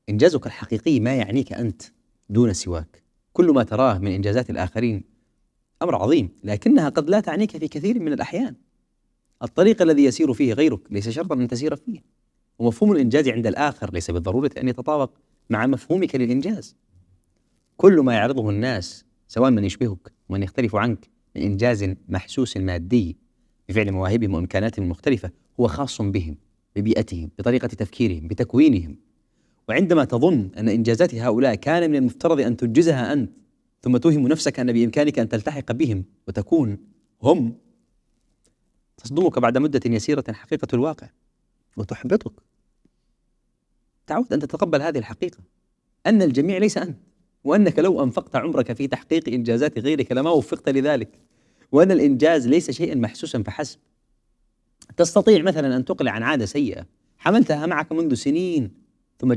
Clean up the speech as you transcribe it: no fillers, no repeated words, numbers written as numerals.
إنجازك الحقيقي ما يعنيك أنت دون سواك. كل ما تراه من إنجازات الآخرين أمر عظيم، لكنها قد لا تعنيك في كثير من الأحيان. الطريق الذي يسير فيه غيرك ليس شرطا أن تسير فيه، ومفهوم الإنجاز عند الآخر ليس بالضرورة أن يتطابق مع مفهومك للإنجاز. كل ما يعرضه الناس، سواء من يشبهك ومن يختلف عنك، من إنجاز محسوس مادي بفعل مواهبهم وإمكاناتهم المختلفة، هو خاص بهم، ببيئتهم، بطريقة تفكيرهم، بتكوينهم. وعندما تظن أن إنجازات هؤلاء كان من المفترض أن تنجزها أنت، ثم توهم نفسك أن بإمكانك أن تلتحق بهم وتكون هم، تصدمك بعد مدة يسيرة حقيقة الواقع وتحبطك. تعود أن تتقبل هذه الحقيقة، أن الجميع ليس أنت، وأنك لو أنفقت عمرك في تحقيق إنجازات غيرك لما وفقت لذلك، وأن الإنجاز ليس شيئا محسوسا فحسب. تستطيع مثلا أن تقلع عن عادة سيئة حملتها معك منذ سنين